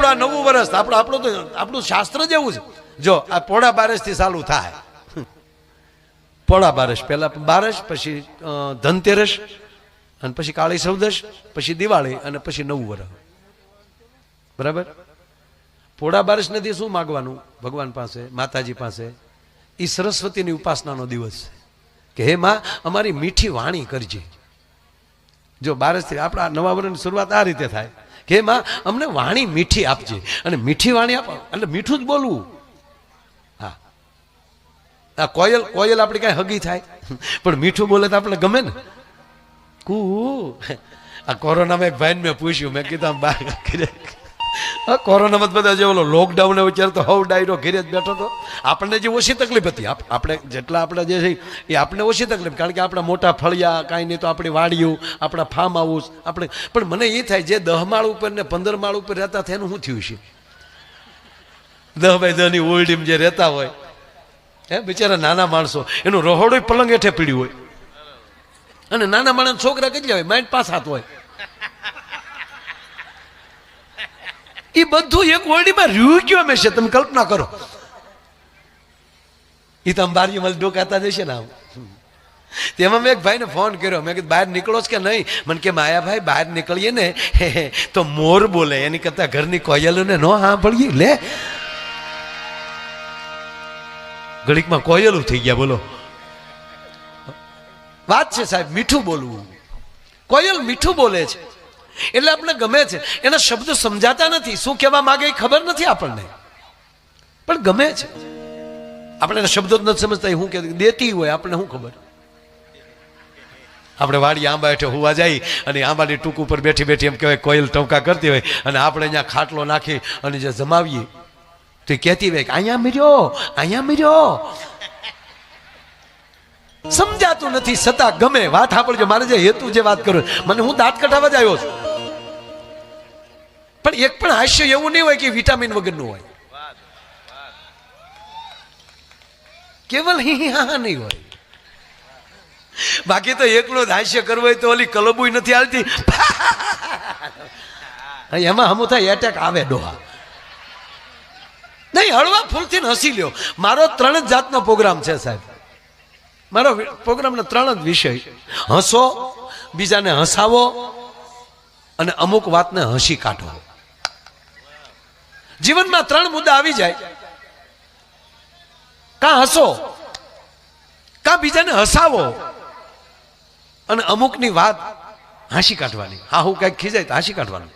પોળા નવું વર્ષ આપણું શાસ્ત્ર જેવું છે. જો આ પોળા બારસથી ચાલુ થાય. પોળા બારસ, પહેલા બારસ, પછી ધનતેરસ, અને પછી કાળી ચૌદશ, પછી દિવાળી, અને પછી નવું વર્ષ. બરાબર? પોળા બારસ નથી શું માગવાનું ભગવાન પાસે, માતાજી પાસે? એ સરસ્વતીની ઉપાસનાનો દિવસ છે કે હે માં અમારી મીઠી વાણી કરજે. જો બારસથી આપણા નવા વર્ષની શરૂઆત આ રીતે થાય કે હે માં અમને વાણી મીઠી આપજે. અને મીઠી વાણી આપ એટલે મીઠું જ બોલવું. હા, આ કોયલ આપણી કાંઈ હગી થાય પણ મીઠું બોલે તો આપણે ગમે ને. આ કોરોનામાં એક ભાઈને મેં પૂછ્યું, મેં કીધું કોરોનામાં બધા જે ઓલો લોકડાઉન વિચાર તો હવ ડાયરો ઘેરે જ બેઠો હતો. આપણને જે ઓછી તકલીફ હતી, આપણે જેટલા આપણે જે છે એ આપણે ઓછી તકલીફ, કારણ કે આપણા મોટા ફળિયા, કાંઈ નહીં તો આપણી વાડીઓ, આપણા ફાર્મ હાઉસ આપણે. પણ મને એ થાય જે 10 માળ ઉપર ને 15 માળ ઉપર રહેતા થાય એનું શું થયું છે? 10 બાય 10 ની ઓરડીમાં જે રહેતા હોય હે બિચારા નાના માણસો, એનું રહોડું પલંગ હેઠે પીડ્યું હોય, અને નાના માણસ છોકરા કેટલા હોય, માઇન્ડ 5-7 હોય. એ બધું એક ઓરડીમાં રહ્યું ગયો હંમેશા. તમે કલ્પના કરો. એ તમે બારીમાં ડોકાતા જશે ને આમ. તેમાં મેં એક ભાઈને ફોન કર્યો, મેં કીધું બહાર નીકળો છે કે નહીં? મને કે માયાભાઈ બહાર નીકળીએ ને તો મોર બોલે, એની કરતા ઘરની કોયલોને ન સાંભળીએ. લે ઘડીકમાં કોયલું થઈ ગયા. બોલો વાત છે સાહેબ, મીઠું બોલવું. કોયલ મીઠું બોલે છે એટલે આપણે ગમે છે. એના શબ્દો સમજાતા નથી, શું કહેવા માંગે એ ખબર નથી આપણને, પણ ગમે છે. આપણે એના શબ્દો જ નથી સમજતા, શું કે દેતી હોય આપણને શું ખબર. આપણે વાડી આંબા હેઠે હોવા જાય અને આંબાની ટૂંક ઉપર બેઠી બેઠી એમ કહેવાય કોયલ ટવકા કરતી હોય, અને આપણે અહીંયા ખાટલો નાખી અને જે જમાવીએ તો એ કહેતી હોય કે અહીંયા મીર્યો, અહીંયા મીર્યો. સમજાતું નથી છતાં ગમે. વાત સાંભળજો, મારે જે હેતુ જે વાત કરું, મને હું દાંત કઢાવવા જ આવ્યો છું. પણ એક પણ હાસ્ય એવું નહીં હોય કે વિટામિન વગરનું હોય. કેવલ હી હા નહીં હોય. બાકી તો એકલો જ હાસ્ય કરવો હોય તો ઓલી કલબુય નથી હાલતી. એમાં હમું થાય એટેક આવે ડોહા. નહીં, હળવા ફૂલથી હસી લ્યો. મારો 3 જ જાતનો પ્રોગ્રામ છે સાહેબ. મારો પ્રોગ્રામનો 3 જ વિષય: હસો, બીજાને હસાવો, અને અમુક વાતને હસી કાઢો. જીવનમાં 3 મુદ્દા આવી જાય: કાં હસો, કાં બીજાને હસાવો, અને અમુકની વાત હાંસી કાઢવાની. હા, હું કઈક ખીજાય તો હાંસી કાઢવાનું.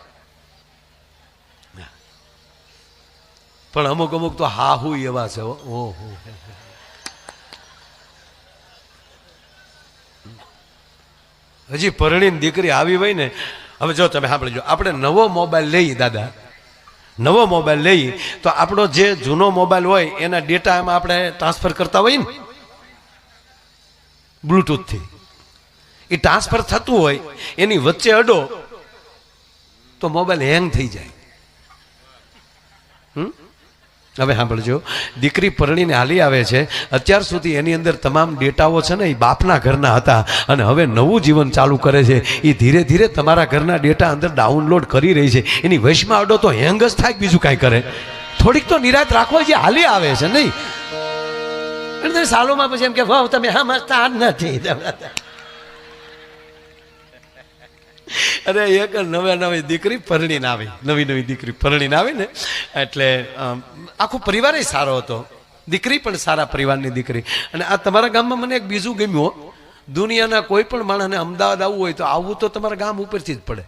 પણ અમુક તો હા હું એવા છે. ઓહો, હજી પરણીને દીકરી આવી હોય ને. હવે જો તમે સાંભળજો, આપણે નવો મોબાઈલ લઈએ દાદા, નવો મોબાઈલ લઈએ તો આપણો જે જૂનો મોબાઈલ હોય એના ડેટા એમાં આપણે ટ્રાન્સફર કરતા હોય ને બ્લૂટૂથથી. એ ટ્રાન્સફર થતું હોય, એની વચ્ચે અડો તો મોબાઈલ હેંગ થઈ જાય. હવે સાંભળજો, દીકરી પરણીને હાલી આવે છે, અત્યાર સુધી એની અંદર તમામ ડેટાઓ છે ને એ બાપના ઘરના હતા, અને હવે નવું જીવન ચાલુ કરે છે. એ ધીરે ધીરે તમારા ઘરના ડેટા અંદર ડાઉનલોડ કરી રહી છે. એની વશમાં અડો તો હેંગ જ થાય, બીજું કાંઈ કરે. થોડીક તો નિરાત રાખો, જે હાલી આવે છે નહીં. અને સાલોમાં પછી એમ કે વાહ તમે સમજતા નથી. અરે એક નવી દીકરી પરણીને આવી, નવી દીકરી પરણીને આવી ને એટલે આખો પરિવાર સારો હતો, દીકરી પણ સારા પરિવારની દીકરી. અને આ તમારા ગામમાં મને એક બીજું ગમ્યું, દુનિયાના કોઈ પણ માણસને અમદાવાદ આવવું હોય તો આવવું તો તમારા ગામ ઉપરથી જ પડે.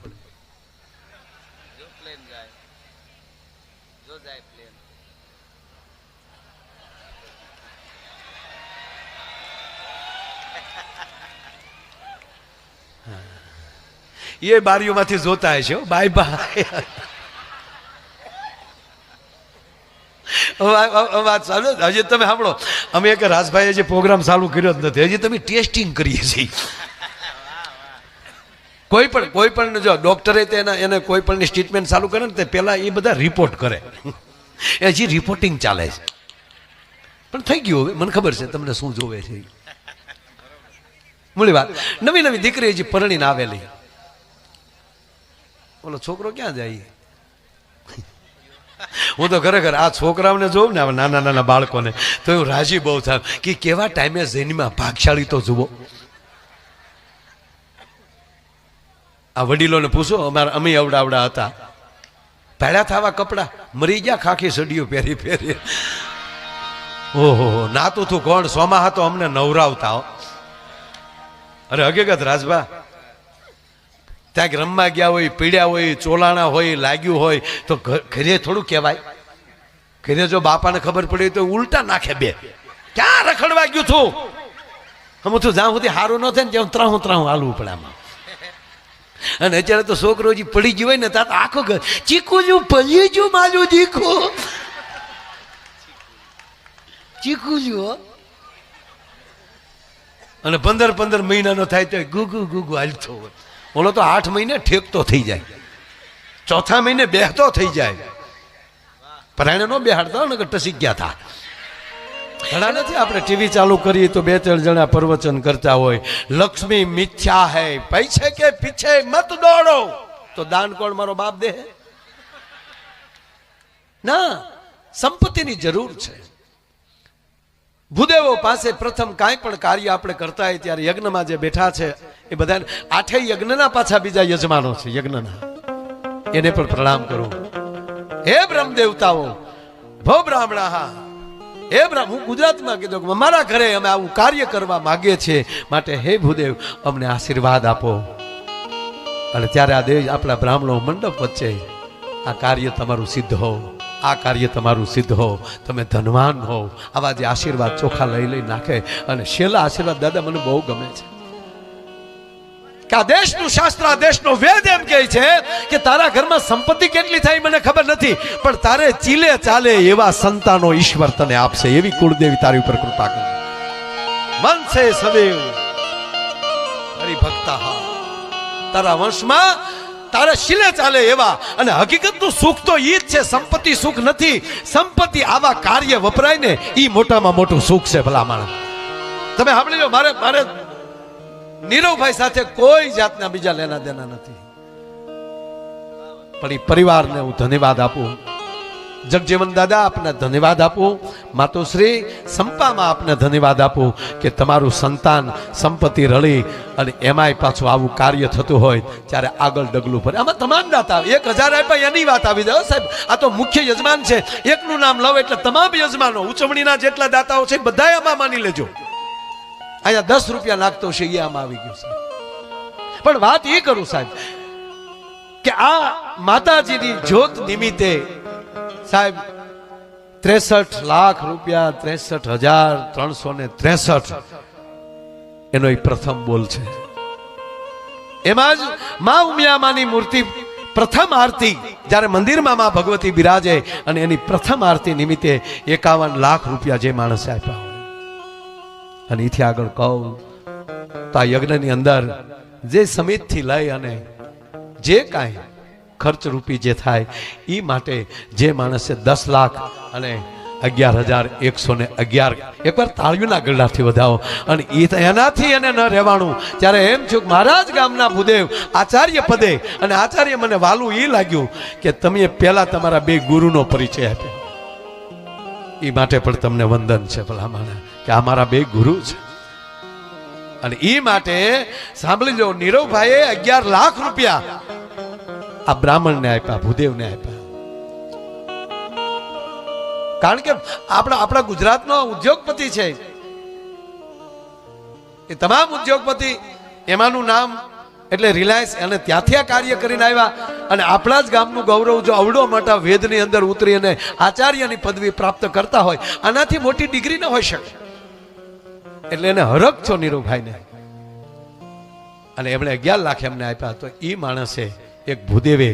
એ બારીઓમાંથી જોતા હશે. Bye bye. વાત ચાલુ. હજી તમે સાંભળો, અમે એક રાજભાઈએ જે પ્રોગ્રામ ચાલુ કર્યો જ નથી, હજી તમે ટેસ્ટિંગ કરીએ છીએ. કોઈ પણ જો ડોક્ટરે એને કોઈ પણ ટ્રીટમેન્ટ ચાલુ કરે ને તે પહેલા એ બધા રિપોર્ટ કરે. એ હજી રિપોર્ટિંગ ચાલે છે. પણ થઈ ગયું હવે, મને ખબર છે તમને શું જોવે છે. મૂળી વાત, નવી દીકરી હજી પરણીને આવેલી. ઓલો છોકરો ક્યાં જાય? હું તો ખરેખર આ છોકરાઓને જોઉં ને નાના નાના બાળકોને તો હું રાજી બહુ થાય કે કેવા ટાઈમે જૈનમાં ભાગશાળી તો જુઓ. આ વડીલોને પૂછો, અમે અવડા હતા, ભેળા થવા કપડા મરી ગયા, ખાખી સડીઓ પહેરી પહેરી. ઓહો, નાતું તું કોણ સોમાહા તો અમને નવરાવતા. અરે હકીકત રાજભા, ત્યાં રમવા ગયા હોય, પીડ્યા હોય, ચોલાણા હોય, લાગ્યું હોય તો ઘરે થોડું કહેવાય. ઘરે જો બાપાને ખબર પડી તો ઉલટા નાખે બે, ક્યાં રખડવા ગયું છું. હું તું જ્યાં સુધી સારું ન થાય ને ત્યાં ત્રાહું હાલવું પડે આમાં. અને અત્યારે તો છોકરો જે પડી ગયો હોય ને ત્યાં આખો ઘર ચીકુ છું, પલી છું, મારું દીકું ચીકુ છું. અને 15 મહિનાનો થાય તો ગુગુ હાલતો હોય. ઓલો તો 8 મહિને ઠેકતો થઈ જાય, ચોથા મહિને બેહતો થઈ જાય. પરાણે નો બેહાડતા ને ટસી ગયા હતા. ઘણા નથી આપણે ટીવી ચાલુ કરીએ તો 2-3 જણા પ્રવચન કરતા હોય, લક્ષ્મી મિથ્યા હૈ, પૈસે કે પીછે મત દોડો. તો દાન કોણ મારો બાપ દે? ના, સંપત્તિની જરૂર છે. ભૂદેવો પાસે પ્રથમ કાંઈ પણ કાર્ય આપણે કરતા હોય ત્યારે યજ્ઞમાં જે બેઠા છે એ બધા 8 યજ્ઞના પાછા બીજા યજમાનો છે યજ્ઞના, એને પણ પ્રણામ કરું. હે બ્રહ્મ દેવતાઓ, ભો બ્રાહ્મણા, હે બ્રહ્મ, હું ગુજરાતમાં કીધું કે અમારા ઘરે અમે આવું કાર્ય કરવા માંગીએ છીએ, માટે હે ભૂદેવ અમને આશીર્વાદ આપો. અને ત્યારે આ દેવ આપણા બ્રાહ્મણો મંડપ વચ્ચે આ કાર્ય તમારું સિદ્ધ હો, આ કાર્ય તમારું સિદ્ધ હો, તમે ધનવાન હો, આવા જે આશીર્વાદ ચોખા લઈ નાખે. અને છેલ્લા આશીર્વાદ દાદા મને બહુ ગમે છે કે આ દેશનું શાસ્ત્ર, આ દેશનો વેદ એમ કહે છે કે તારા ઘરમાં સંપત્તિ કેટલી થાય મને ખબર નથી, પણ તારે ચીલે ચાલે એવા સંતાનો ઈશ્વર તને આપશે, એવી કુળદેવી તારી ઉપર કૃપા કરે. વંશે સદેવ હરિભક્તા, તારા વંશમાં તારે શીલે ચાલે એવા. અને હકીકતનું સુખ તો ઈ જ છે, સંપત્તિ સુખ નથી. સંપત્તિ આવા કાર્ય વપરાય ને ઈ મોટામાં મોટું સુખ છે. ભલા માણસ, તમે સાંભળી લો, મારે નીરવભાઈ સાથે કોઈ જાતના બીજા લેના દેના નથી, પણ એ પરિવારને હું ધન્યવાદ આપું. જગજીવન દાદા આપને ધન્યવાદ આપું. માતુશ્રી સંપામાં આપને ધન્યવાદ આપું કે તમારું સંતાન સંપત્તિ રળી અને એમાંય પાછું આવું કાર્ય થતું હોય ત્યારે આગળ ડગલું ભરે. આમાં તમામ દાતા 1000 આપ્યા એની વાત આવી જાય સાહેબ. આ તો મુખ્ય યજમાન છે, એકનું નામ લવ એટલે તમામ યજમાનો ઉચમણીના જેટલા દાતાઓ છે બધા આમાં માની લેજો. અહીંયા 10 રૂપિયા નાખતો છે એ આમાં આવી ગયું સાહેબ. પણ વાત એ કરું સાહેબ કે આ માતાજીની જ્યોત નિમિત્તે સાહેબ 63 લાખ રૂપિયા, 63,363 એનો એ પ્રથમ બોલ છે. એમાં જ મા ઉમિયામાની મૂર્તિ પ્રથમ આરતી જ્યારે મંદિરમાં મા ભગવતી બિરાજે અને એની પ્રથમ આરતી નિમિત્તે 51 લાખ રૂપિયા જે માણસે આપ્યા હોય. અને એથી આગળ કહું તો આ યજ્ઞની અંદર જે સમિતથી લઈ અને જે કાંઈ ખર્ચ રૂપી જે થાય એ માટે જે માણસે 10 લાખ અને 11,111 એકવાર તાળીઓના ગરડાથી વધાવો. અને એનાથી એને ન રહેવાનું. ત્યારે એમ થયું મહારાજ ગામના ભૂદેવ આચાર્ય પદે, અને આચાર્ય મને વાલું એ લાગ્યું કે તમે પહેલા તમારા 2 ગુરુનો પરિચય આપ્યો, એ માટે પણ તમને વંદન છે ભલામણ કે આ મારા 2 ગુરુ છે. અને એ માટે સાંભળી લો, નીરવભાઈએ 11 લાખ રૂપિયા આ બ્રાહ્મણને આપ્યા, ભૂદેવને આપ્યા. કારણ કે આપણા ગુજરાતનો ઉદ્યોગપતિ છે, એ તમામ ઉદ્યોગપતિ એમાંનું નામ એટલે રિલાયન્સ, અને ત્યાંથી આ કાર્ય કરીને આવ્યા. અને આપણા જ ગામનું ગૌરવ જો અવડો મોટા વેદની અંદર ઉતરી અને આચાર્યની પદવી પ્રાપ્ત કરતા હોય, આનાથી મોટી ડિગ્રી ન હોઈ શકે. એટલે એને હરખ છો નીરુભાઈને. અને એમણે 11 લાખ એમને આપ્યા. તો એ માણસે એક ભૂદેવે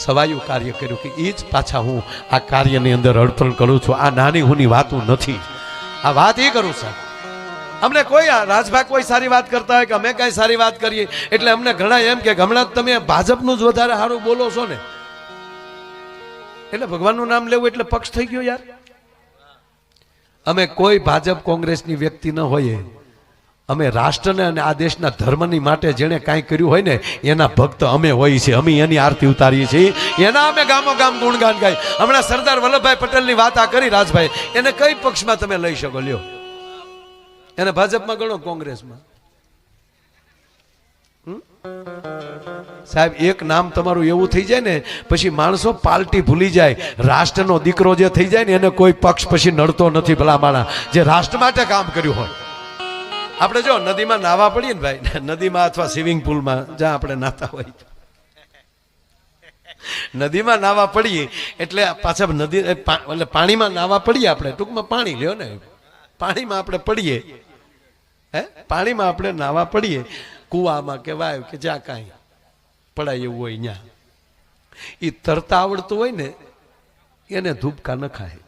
સવાયું કાર્ય કર્યું કે એ જ પાછા હું આ કાર્યની અંદર અર્પણ કરું છું. આ નાની હુની વાતું નથી, આ વાત એ કરું છું. અમને કોઈ રાજભાઈ કોઈ સારી વાત કરતા હોય કે અમે કઈ સારી વાત કરીએ એટલે અમને ઘણા એમ કે હમણાં તમે ભાજપનું જ વધારે સારું બોલો છો ને, એટલે ભગવાનનું નામ લેવું એટલે પક્ષ થઈ ગયો યાર. અમે કોઈ ભાજપ કોંગ્રેસની વ્યક્તિ ન હોઈએ, અમે રાષ્ટ્રને અને આ દેશના ધર્મની માટે જેણે કાંઈ કર્યું હોય ને એના ભક્ત અમે હોઈએ છીએ. અમે એની આરતી ઉતારીએ છીએ, એના અમે ગામો ગામ ગુણગાન ગાય. હમણાં સરદાર વલ્લભભાઈ પટેલની વાત આ કરી રાજભાઈ, એને કઈ પક્ષમાં તમે લઈ શકો? લ્યો, એને ભાજપમાં ગણો, કોંગ્રેસમાં. સાહેબ, એક નામ તમારું એવું થઈ જાય ને પછી માણસો પાર્ટી ભૂલી જાય. રાષ્ટ્રનો દીકરો જે થઈ જાય ને એને કોઈ પક્ષ પછી નડતો નથી. ભલા માણા જે રાષ્ટ્ર માટે કામ કર્યું હોય. આપણે જો નદીમાં નાવા પડીએ ને ભાઈ, નદીમાં અથવા સ્વિમિંગ પુલમાં જ્યાં આપણે નાતા હોય, નદીમાં નાવા પડીએ એટલે પાછા નદી એટલે પાણીમાં નાવા પડીએ આપણે, ટૂંકમાં પાણી લ્યો ને, પાણીમાં આપણે પડીએ, પાણીમાં આપણે નાવા પડીએ, કુવામાં કે વાવ કે જ્યાં કાંઈ પડાય એવું હોય ત્યાં, એ તરતા આવડતું હોય ને એને ધૂપકા ન ખાય,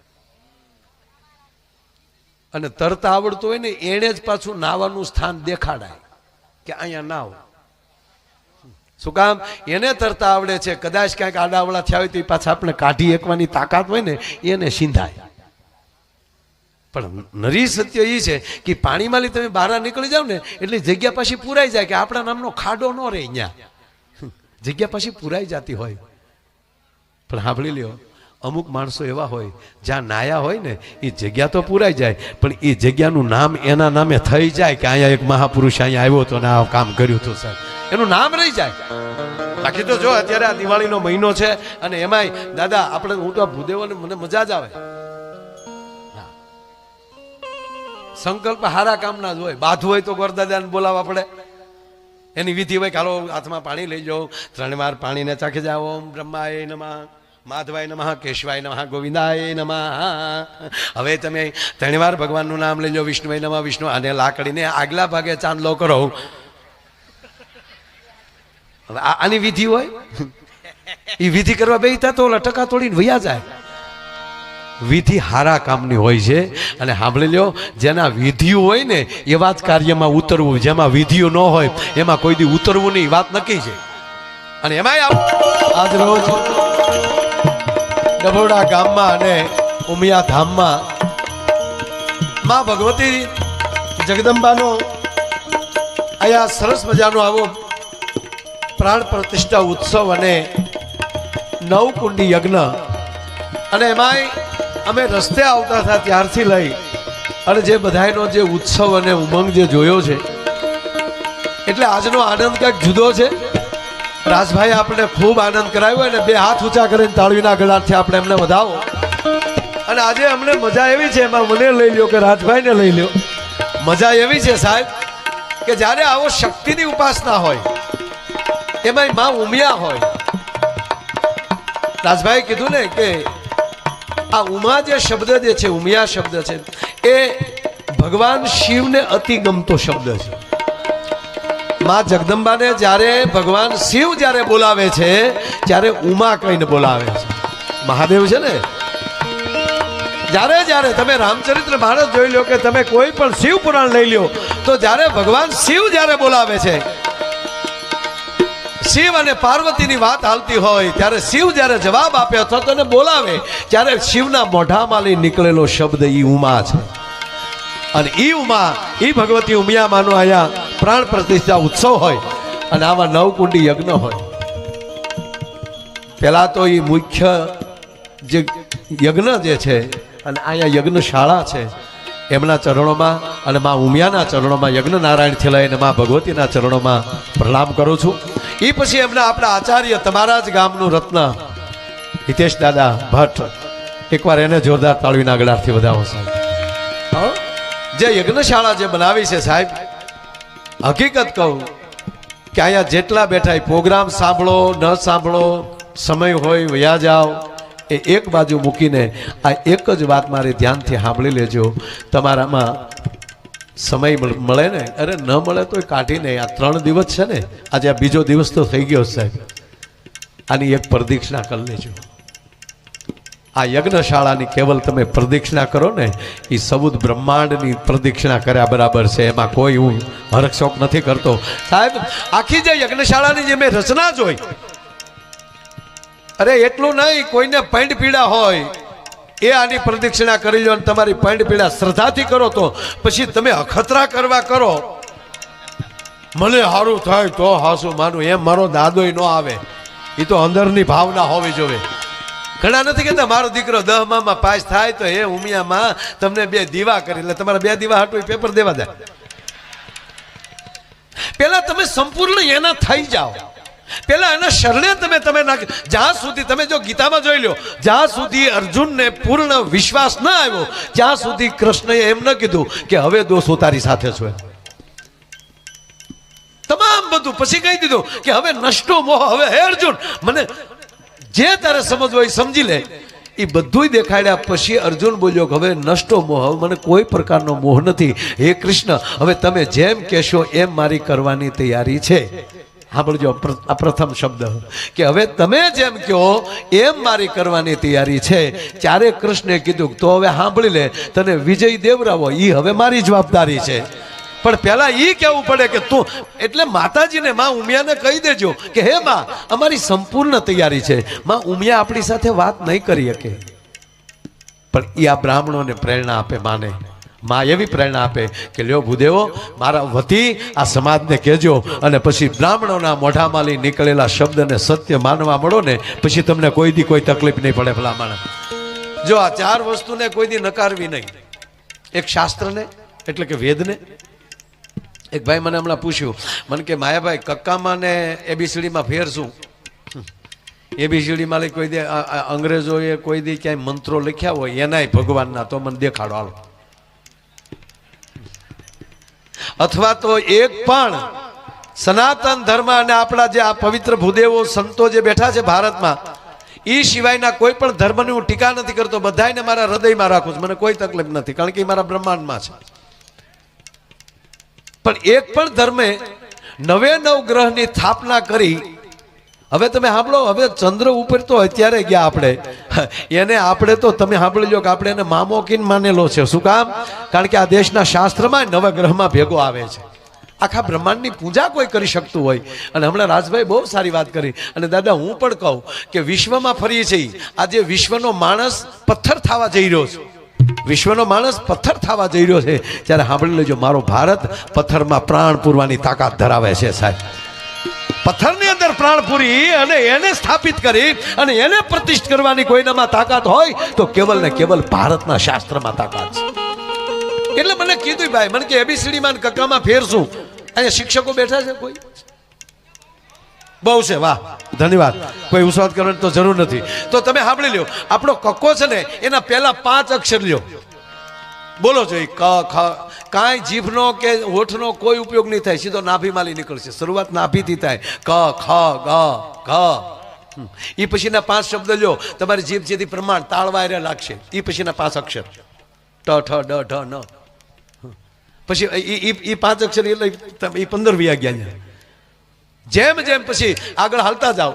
અને તરતા આવડતું હોય ને એને જ પાછું નાવાનું સ્થાન દેખાડાય કે અહીંયા નાવ. શું કામ? એને તરતા આવડે છે, કદાચ ક્યાંક આડાવડા થયા હોય તો એ પાછા આપણે કાઢી એકવાની તાકાત હોય ને એને સિંધાય. પણ નરી સત્ય એ છે કે પાણીમાંથી તમે બહાર નીકળી જાવ ને એટલે જગ્યા પાછી પૂરાઈ જાય, કે આપણા નામનો ખાડો ન રહે, અહીંયા જગ્યા પાછી પૂરાઈ જતી હોય. પણ સાંભળી લ્યો, અમુક માણસો એવા હોય જ્યાં નાયા હોય ને એ જગ્યા તો પૂરાઈ જાય, પણ એ જગ્યાનું નામ એના નામે થઈ જાય કે અહીંયા એક મહાપુરુષ અહીંયા આવ્યો હતો ને આ કામ કર્યું હતું, સાહેબ એનું નામ રહી જાય. બાકી તો જો અત્યારે આ દિવાળીનો મહિનો છે અને એમાંય દાદા આપણે, હું તો ભૂદેવોને મને મજા જ આવે. સંકલ્પ હારા કામના જ હોય. બાધું હોય તો ગોરદાદાને બોલાવવા પડે, એની વિધિ હોય કે હાલો હાથમાં પાણી લઈ જાઓ, 3 વાર પાણીને ચાખી જાઓ. ઓમ બ્રહ્માય નમઃ, માધવાય નમઃ, કેશવાય નમઃ, ગોવિંદાય નમઃ. હવે તમે 3 વાર ભગવાનનું નામ લઈ જાઓ, વિષ્ણુવાય નમઃ, વિષ્ણુ, અને લાકડીને આગલા ભાગે ચાંદલો કરો. હવે આની વિધિ હોય, એ વિધિ કરવા બેસતા તો ઓલા ટકા તોડીને વયા જાય. વિધિ હારા કામની હોય છે. અને સાંભળી લ્યો, જેના વિધિઓ હોય ને એવા જ કાર્યમાં ઉતરવું, જેમાં વિધિઓ ન હોય એમાં કોઈ દી ઉતરવું નહીં, વાત નક્કી છે. અને એમાંય આજ રોજ ડભોડા ગામમાં અને ઉમિયા ધામમાં માં ભગવતી જગદંબાનો અહીંયા સરસ મજાનો આવો પ્રાણ પ્રતિષ્ઠા ઉત્સવ અને નવકુંડી યજ્ઞ, અને એમાંય અમે રસ્તે આવતા હતા ત્યારથી લઈ અને જે બધાનો જે ઉત્સવ અને ઉમંગ જે જોયો છે, એટલે આજનો આનંદ કંઈક જુદો છે. રાજભાઈ આપણે ખૂબ આનંદ કરાવ્યો અને 2 હાથ ઊંચા કરીને તાળીના ગળાથી આપણે એમને વધાવો. અને આજે અમને મજા એવી છે, એમાં મને લઈ લ્યો કે રાજભાઈને લઈ લ્યો, મજા એવી છે સાહેબ કે જ્યારે આવો શક્તિની ઉપાસના હોય, એમાંય માં ઉમિયા હોય. રાજભાઈ કીધું ને કે આ ઉમા જે શબ્દ જે છે, ઉમિયા શબ્દ છે, એ ભગવાન શિવને અતિ ગમતો શબ્દ છે. માં જગદંબાને જ્યારે ભગવાન શિવ જ્યારે બોલાવે છે ત્યારે ઉમા કહીને બોલાવે છે. મહાદેવ છે ને, જ્યારે જ્યારે તમે રામચરિત્ર માનસ જોઈ લો કે તમે કોઈ પણ શિવ પુરાણ લઈ લો તો જ્યારે ભગવાન શિવ જ્યારે બોલાવે છે, શિવ અને પાર્વતીની વાત હાલતી હોય ત્યારે શિવ જ્યારે જવાબ આપે અથવા તો એને બોલાવે ત્યારે શિવના મોઢામાંથી નીકળેલો શબ્દ ઈ ઉમા છે. અને ઈ ઉમા, ઈ ભગવતી ઉમિયા માનો અહીંયા પ્રાણ પ્રતિષ્ઠા ઉત્સવ હોય અને આવા નવકુંડી યજ્ઞ હોય. પહેલા તો ઈ મુખ્ય જે યજ્ઞ જે છે અને અહીંયા યજ્ઞશાળા છે એમના ચરણોમાં અને માં ઉમિયાના ચરણોમાં, યજ્ઞ નારાયણથી લઈને માં ભગવતીના ચરણોમાં પ્રણામ કરું છું. એ પછી એમના આપણા આચાર્ય, તમારા જ ગામનું રત્ન હિતેશ દાદા ભટ્ટ, એકવાર એને જોરદાર તાળીના ગળાથી વધાવો સાહેબ. જે યજ્ઞશાળા જે બનાવી છે સાહેબ, હકીકત કહું કે અહીંયા જેટલા બેઠા પ્રોગ્રામ સાંભળો ન સાંભળો, સમય હોય વયા જાઓ, એ એક બાજુ મૂકીને આ એક જ વાત મારે ધ્યાનથી સાંભળી લેજો. તમારામાં સમય મળે ને, અરે ન મળે તો કાઢીને, આ 3 દિવસ છે ને, આજે આ બીજો દિવસ તો થઈ ગયો સાહેબ, આની એક પ્રદક્ષિણા કરી લેજો. આ યજ્ઞશાળાની કેવલ તમે પ્રદક્ષિણા કરો ને, એ સબુદ બ્રહ્માંડની પ્રદક્ષિણા કર્યા બરાબર છે. એમાં કોઈ હું હરકશોક નથી કરતો સાહેબ. આખી જે યજ્ઞશાળાની જે મેં રચના જોઈ, અરે એટલું નહીં, કોઈને પૈંડ પીડા હોય એ આની પ્રદક્ષિણા કરી લો અને તમારી પૈંડ પીડા શ્રદ્ધાથી કરો તો પછી તમે અખતરા કરવા કરો મને સારું થાય તો હાસું માનું, એમ મારો દાદોય ન આવે. એ તો અંદરની ભાવના હોવી જોઈએ. ઘણા નથી કહેતા મારો દીકરો 10માં પાસ થાય તો હે ઉમિયામાં તમને 2 દીવા કરી, એટલે તમારા 2 દીવા હાટું પેપર દેવા જાય. પેલા તમે સંપૂર્ણ એના થઈ જાઓ, પેલા એના શરણે તમે જ્યાં સુધી તમે જો ગીતામાં જોઈ લો, જ્યાં સુધી અર્જુનને પૂર્ણ વિશ્વાસ ન આવ્યો ત્યાં સુધી કૃષ્ણએ એમ ન કીધું કે હવે દોષો તારી સાથે છે. તમામ બધું પછી કહી દીધું કે હવે નષ્ટો મોહ, હવે હે અર્જુન મને જે તારે સમજવો એ સમજી લે. એ બધું દેખાડ્યા પછી અર્જુન બોલ્યો કે હવે નષ્ટો મોહ, મને કોઈ પ્રકારનો મોહ નથી. હે કૃષ્ણ, હવે તમે જેમ કહેશો એમ મારી કરવાની તૈયારી છે. સાંભળજો આ પ્રથમ શબ્દ કે હવે તમે જેમ કહો એમ મારી કરવાની તૈયારી છે. ત્યારે કૃષ્ણે કીધું તો હવે સાંભળી લે, તને વિજય દેવરાવો એ હવે મારી જવાબદારી છે. પણ પહેલા એ કહેવું પડે કે તું, એટલે માતાજીને માં ઉમિયાને કહી દેજો કે હે માં અમારી સંપૂર્ણ તૈયારી છે. માં ઉમિયા આપણી સાથે વાત નહીં કરી શકે, પણ એ આ બ્રાહ્મણોને પ્રેરણા આપે. માને માં એવી પ્રેરણા આપે કે લ્યો ભૂદેવો મારા વતી આ સમાજને કહેજો, અને પછી બ્રાહ્મણોના મોઢામાંથી નીકળેલા શબ્દને સત્ય માનવા મળો ને પછી તમને કોઈ દી કોઈ તકલીફ નહીં પડે. ભલા માણસ જો આ 4 વસ્તુને કોઈ દી નકારવી નહીં. એક શાસ્ત્રને એટલે કે વેદને. એક ભાઈ મને હમણાં પૂછ્યું, મને કે માયાભાઈ કક્કામાં ને એબીસીડીમાં ફેર શું? એબીસીડીમાં કોઈ દે અંગ્રેજોએ કોઈ દી ક્યાંય મંત્રો લખ્યા હોય એનાય ભગવાનના, તો મને દેખાડો હાલો. અથવા તો એક પણ સનાતન ધર્મ અને આપણા જે આ પવિત્ર ભૂદેવો સંતો જે બેઠા છે ભારતમાં, એ સિવાયના કોઈ પણ ધર્મની હું ટીકા નથી કરતો. બધાને મારા હૃદયમાં રાખું છું, મને કોઈ તકલીફ નથી, કારણ કે એ મારા બ્રહ્માંડમાં છે. પણ એક પણ ધર્મે 9 ગ્રહની સ્થાપના કરી. હવે તમે સાંભળો, હવે ચંદ્ર ઉપર તો અત્યારે ગયા આપણે, એને આપણે તો તમે સાંભળી લો કે આપણે એને મામોકીન માનેલો છે. શું કામ? કારણ કે આ દેશના શાસ્ત્રમાં 9 ગ્રહમાં ભેગો આવે છે. આખા બ્રહ્માંડની પૂજા કોઈ કરી શકતું હોય. અને હમણાં રાજભાઈ બહુ સારી વાત કરી. અને દાદા હું પણ કહું કે વિશ્વમાં ફરીએ છીએ, આજે વિશ્વનો માણસ પથ્થર થવા જઈ રહ્યો છે. વિશ્વનો માણસ પથ્થર થવા જઈ રહ્યો છે. ત્યારે સાંભળી લેજો, મારો ભારત પથ્થરમાં પ્રાણ પૂરવાની તાકાત ધરાવે છે સાહેબ. પથ્થરની અંદર પ્રાણ પૂરી અને એને સ્થાપિત કરી અને એને પ્રતિષ્ઠિત કરવાની કોઈનામાં તાકાત હોય તો કેવલ ને કેવલ ભારતના શાસ્ત્રમાં તાકાત છે. એટલે મને કીધું ભાઈ, મને કે એબીસીડી માં કક્કામાં ફેરશું. અહીંયા શિક્ષકો બેઠા છે કોઈ? બહુ છે, વાહ ધન્યવાદ. કોઈ ઉત્સાહ કરવાની તો જરૂર નથી. તો તમે સાંભળી લ્યો, આપણો કક્કો છે ને એના પહેલા 5 અક્ષર લ્યો, બોલો જોઈએ. ક ખ, કાંઈ જીભનો કે હોઠનો કોઈ ઉપયોગ નહીં થાય, સીધો નાભીમાંથી નીકળશે. શરૂઆત નાભીથી થાય. ક ખ ગ ઘ. એ પછીના 5 શબ્દ લ્યો, તમારી જીભ જેથી પ્રમાણ તાળવાયરે લાગશે. એ પછીના 5 અક્ષર ટ ઠ ડ ઢ ન. પછી એ 5 અક્ષર એટલે એ 15 વ્યા ગયા. જેમ જેમ પછી આગળ હાલતા જાઓ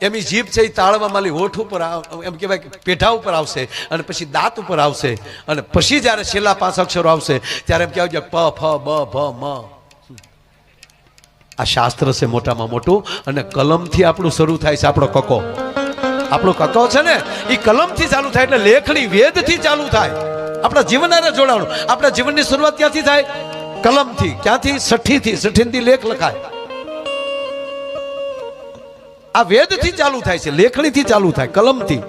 એમ જીભ છે એ તાળવામાં હોઠ ઉપર, એમ કહેવાય કે પેઢા ઉપર આવશે, અને પછી દાંત ઉપર આવશે, અને પછી જ્યારે છેલ્લા 5 અક્ષરો આવશે ત્યારે એમ કહેવાય પ ફ બ ભ મ. આ શાસ્ત્ર છે મોટામાં મોટું. અને કલમથી આપણું શરૂ થાય છે આપણો કક્કો. આપણો કક્કો છે ને એ કલમથી ચાલુ થાય, એટલે લેખણી વેદથી ચાલુ થાય. આપણા જીવન હારે જોડાણું. આપણા જીવનની શરૂઆત ક્યાંથી થાય? કલમથી. ક્યાંથી? સઠ્ઠીથી. સઠ્ઠીથી લેખ લખાય. આ વેદથી ચાલુ થાય છે, લેખણીથી ચાલુ થાય, કલમથી.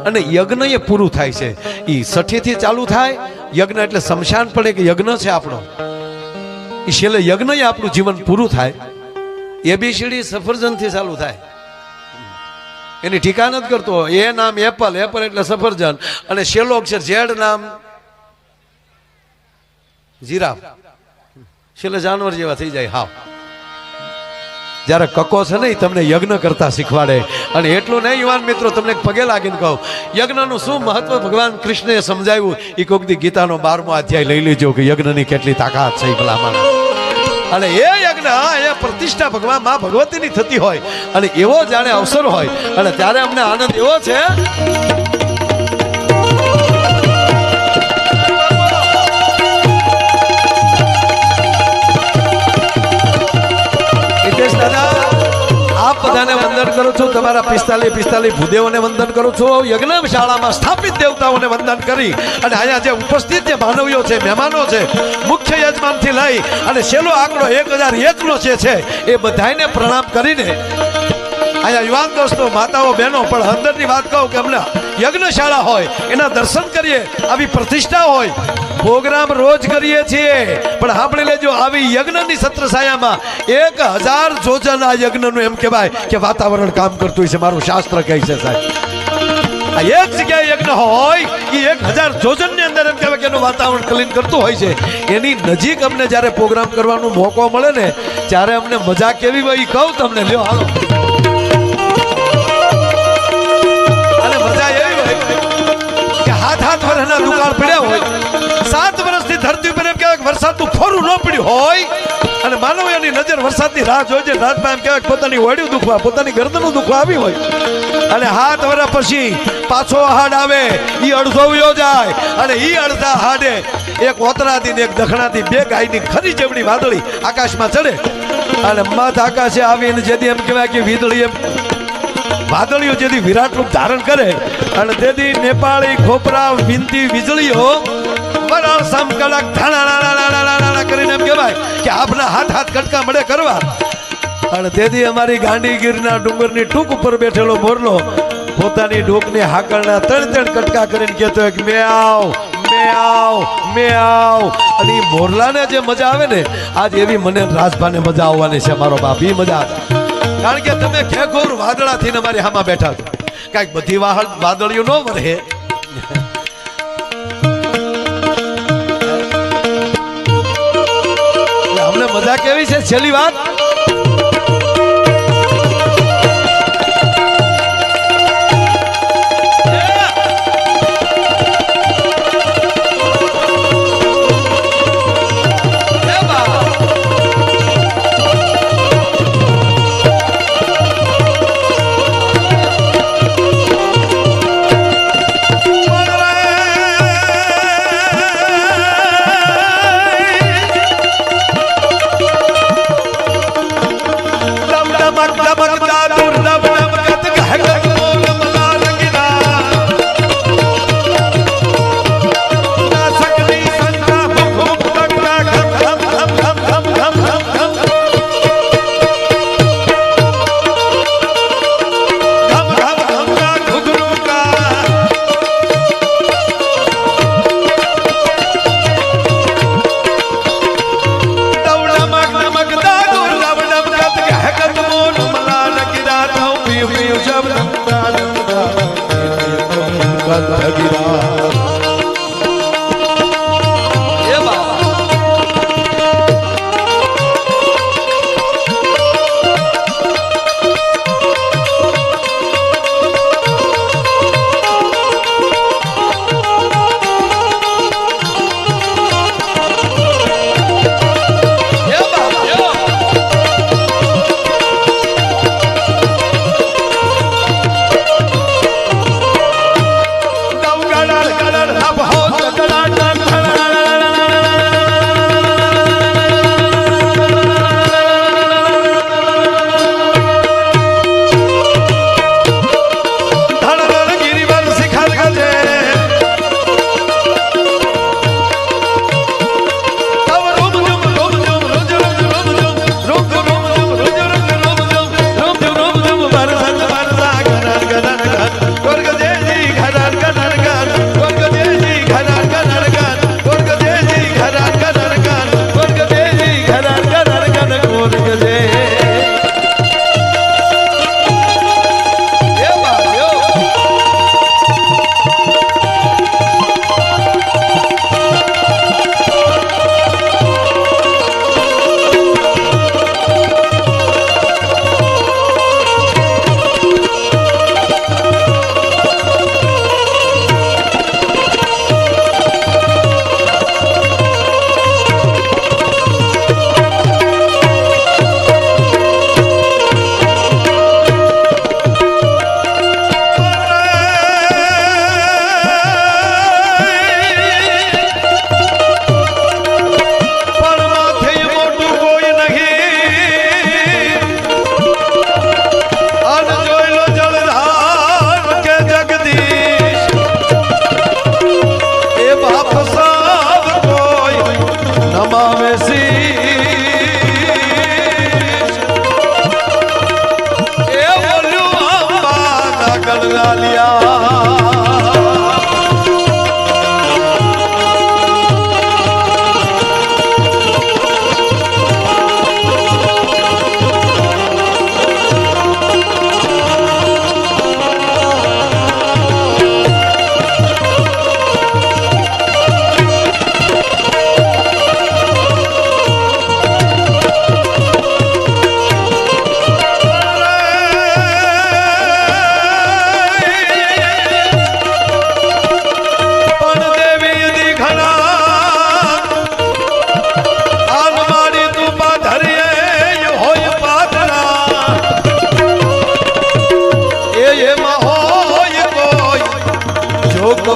અને યજ્ઞ એ પૂરું થાય છે એ સઠ્ઠીથી ચાલુ થાય. યજ્ઞ એટલે શમશાન પડે કે યજ્ઞ છે આપણો, એ છેલ્લે યજ્ઞ એ આપણું જીવન પૂરું થાય. એબીસીડી સફરજનથી ચાલુ થાય. એની ઠીકા નથી કરતો. એ નામ એપલ, એપલ એટલે સફરજન, અને છેલ્લો અક્ષર ઝેડ નામ જીરાફ. છેલ્લે જાનવર જેવા થઈ જાય. હાવ જ્યારે કક્કો છે ને તમને યજ્ઞ કરતા શીખવાડે. અને એટલું નહીં યુવાન મિત્રો, તમને પગે લાગીને કહું, યજ્ઞનું શું મહત્વ ભગવાન કૃષ્ણએ સમજાવ્યું એ કોઈક દી ગીતાનો 12મો અધ્યાય લઈ લેજો કે યજ્ઞની કેટલી તાકાત છે ભલામણ. અને એ યજ્ઞ એ પ્રતિષ્ઠા ભગવાન માં ભગવતીની થતી હોય, અને એવો જાણે અવસર હોય, અને ત્યારે અમને આનંદ એવો છે. આ બધાને વંદન કરું છું. તમારા 45 ભૂદેવોને વંદન કરું છું. યજ્ઞશાળામાં સ્થાપિત દેવતાઓને વંદન કરી અને અહીંયા જે ઉપસ્થિત જે માનવીઓ છે, મહેમાનો છે, મુખ્ય યજમાનથી લઈ અને છેલ્લો આંકડો 1001 નો છે એ બધાને પ્રણામ કરીને અહીંયા યુવાન દોસ્તો, માતાઓ, બહેનો, પણ અંદરની વાત કહું કે અમને યજ્ઞશાળા હોય એના દર્શન કરીએ, આવી પ્રતિષ્ઠા હોય. પ્રોગ્રામ રોજ કરીએ છીએ, પણ સાંભળી લેજો, આવી યજ્ઞની સત્રછાયામાં 1000 જોજન આ યજ્ઞનું એમ કહેવાય કે વાતાવરણ કામ કરતું છે. મારું શાસ્ત્ર કહે છે સાહેબ, આ એક જગ્યાએ યજ્ઞ હોય એ 1000 જોજનની અંદર એમ કહેવાય કે એનું વાતાવરણ ક્લીન કરતું હોય છે. એની નજીક અમને જ્યારે પ્રોગ્રામ કરવાનો મોકો મળે ને ત્યારે અમને મજા કેવી હોય એ કહું તમને. લ્યો હાલો, અને મજા એવી હોય કે હાથ વર્ષના દુકાળ પડ્યા હોય, 7 વર્ષથી ધરતી ઉપર એમ કહેવાય કે વરસાદનું ફોરું ન પડ્યું હોય અને માનવ એની નજર વરસાદની રાહ જોઈ છે. રાજમાં એમ કહેવાય કે પોતાની હોડિયું દુખવા, પોતાની ગરદનનું દુખવા આવી હોય અને 7 વર્ષ પછી પાછો હાડ આવે, એ અડધો વયો જાય અને એ અડધા હાડે એક ઓતરાથી ને એક દખણાથી 2 ગાયની ખરી જેવડી વાદળી આકાશમાં ચડે અને મધ આકાશે આવીને જેથી એમ કહેવાય કે વીજળી એમ વાદળીઓ જેથી વિરાટ રૂપ ધારણ કરે અને તેથી નેપાળી ખોપરા વિનતી વીજળીઓ વરાળ સમ કડક ધાણા કરીને એમ કહેવાય કે આપના હાથ કટકા મળે કરવા. અને તેથી અમારી ગાંડીગીરના ડુંગરની ટૂંક ઉપર બેઠેલો મોરલો પોતાની ડોકની હાકળના 3 કટકા કરીને કહેતો હોય કે મે આવ. અને એ મોરલાને જે મજા આવે ને, આજ એવી મને રાજભાને મજા આવવાની છે. મારો બાપ એ મજા આવે, કારણ કે તમે ખેખોર વાદળાથી અમારી હામાં બેઠા છો. કાંઈક બધી વાદળીઓ ન વરહે. અમને મજા કેવી છે છેલ્લી વાત,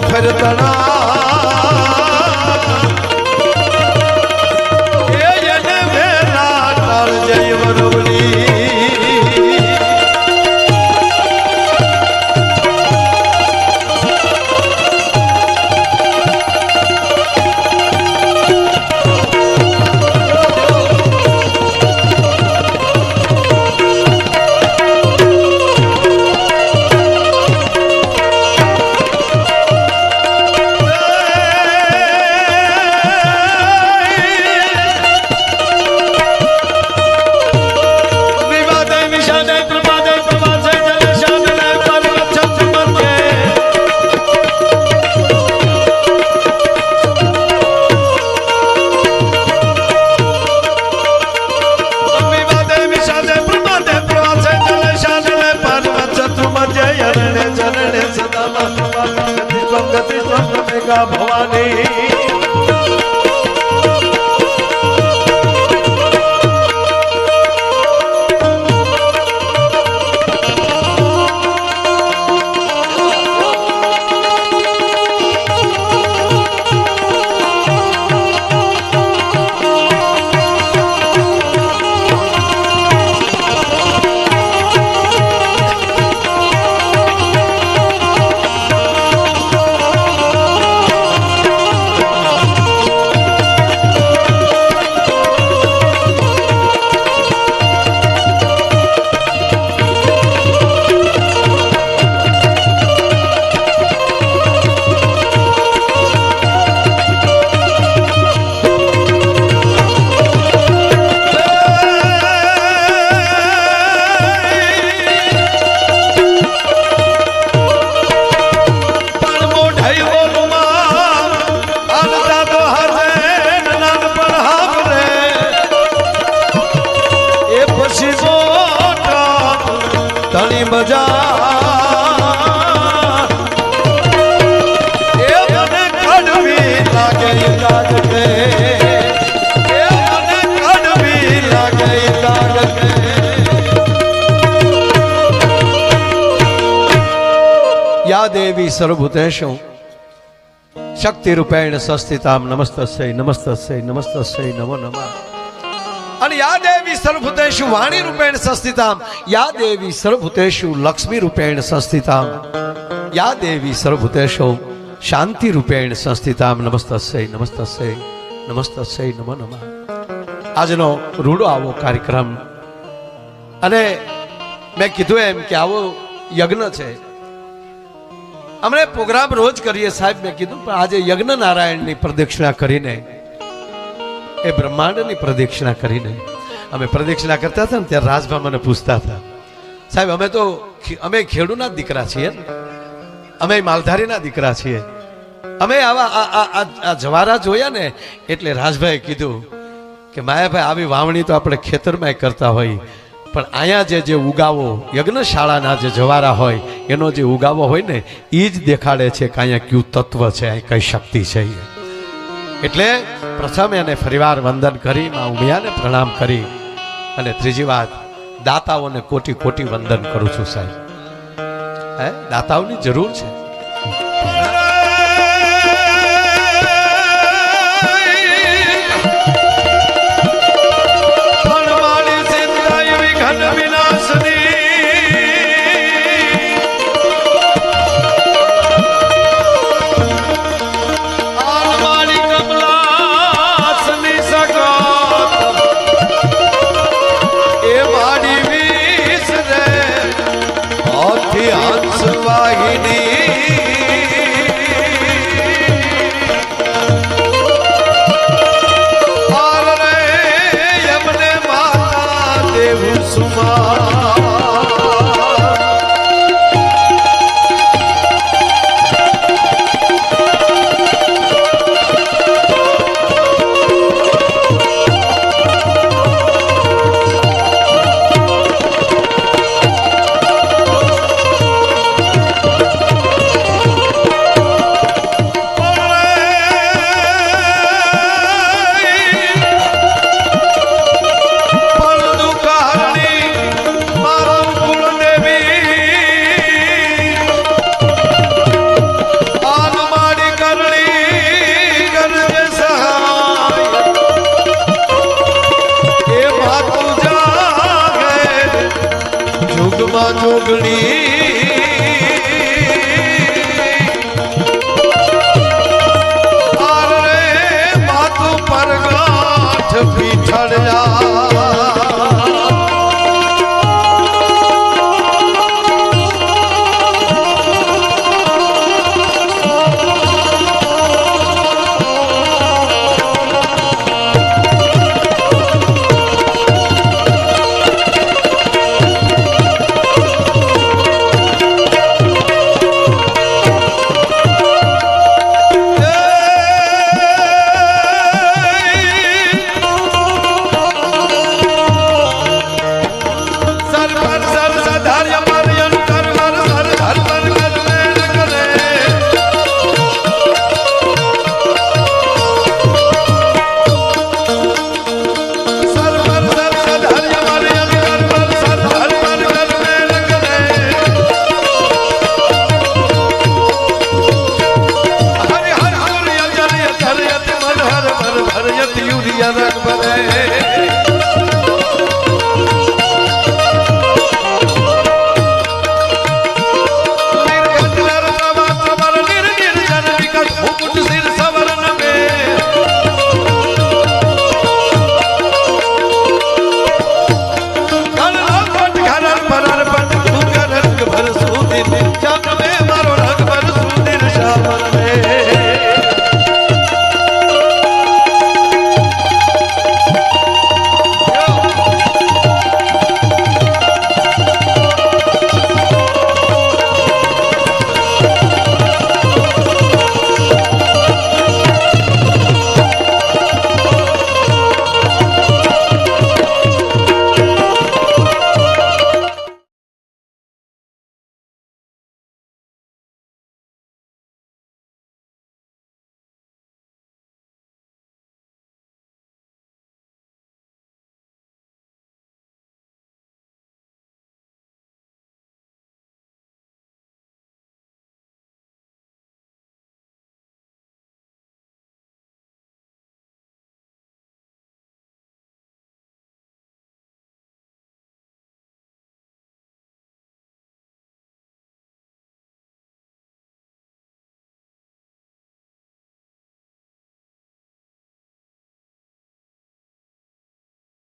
ફરતણા એ એને વેલા કાળ જય વરવલી ભવાની ધણી મજા એ મને કડવી લાગે લાગે એ મને કડવી લાગે લાગે યા દેવી સર્વભૂતેષુ શક્તિ રૂપેણ સંસ્થિતામ નમસ્તસ્ય નમસ્તસ્ય નમસ્તસ્ય નમો નમઃ અને યા દેવી સર્વભૂતેષુ વાણી રૂપેણ સંસ્થિતામ યા દેવી સર્વભૂતેષુ લક્ષ્મી રૂપેણ સંસ્થિતામ યા દેવી સર્વભૂતેષુ શાંતિ રૂપેણ સંસ્થિતામ નમસ્તસ્ય નમસ્તસ્ય નમસ્તસ્ય નમો નમઃ આજનો રૂડો આવો કાર્યક્રમ અને મેં કીધું એમ કે આવો યજ્ઞ છે અમે પ્રોગ્રામ રોજ કરીએ સાહેબ મેં કીધું પણ આજે યજ્ઞ નારાયણની પ્રદક્ષિણા કરીને એ બ્રહ્માંડની પ્રદક્ષિણા કરીને અમે પ્રદક્ષિણા કરતા હતા ને ત્યારે રાજભા મને પૂછતા હતા સાહેબ અમે ખેડૂના દીકરા છીએ અમે માલધારીના દીકરા છીએ અમે આવા જવારા જોયા ને એટલે રાજભાઈએ કીધું કે માયાભાઈ આવી વાવણી તો આપણે ખેતરમાં કરતા હોય પણ અહીંયા જે ઉગાવો યજ્ઞશાળાના જે જવારા હોય એનો જે ઉગાવો હોય ને એ જ દેખાડે છે કે અહીંયા કયું તત્વ છે અહીં કઈ શક્તિ છે એટલે પ્રથમ એને ફરીવાર વંદન કરી માં ઉમિયાને પ્રણામ કરી અને ત્રીજી વાત દાતાઓને કોટી કોટી વંદન કરું છું સાહેબ હે દાતાઓની જરૂર છે જોગણી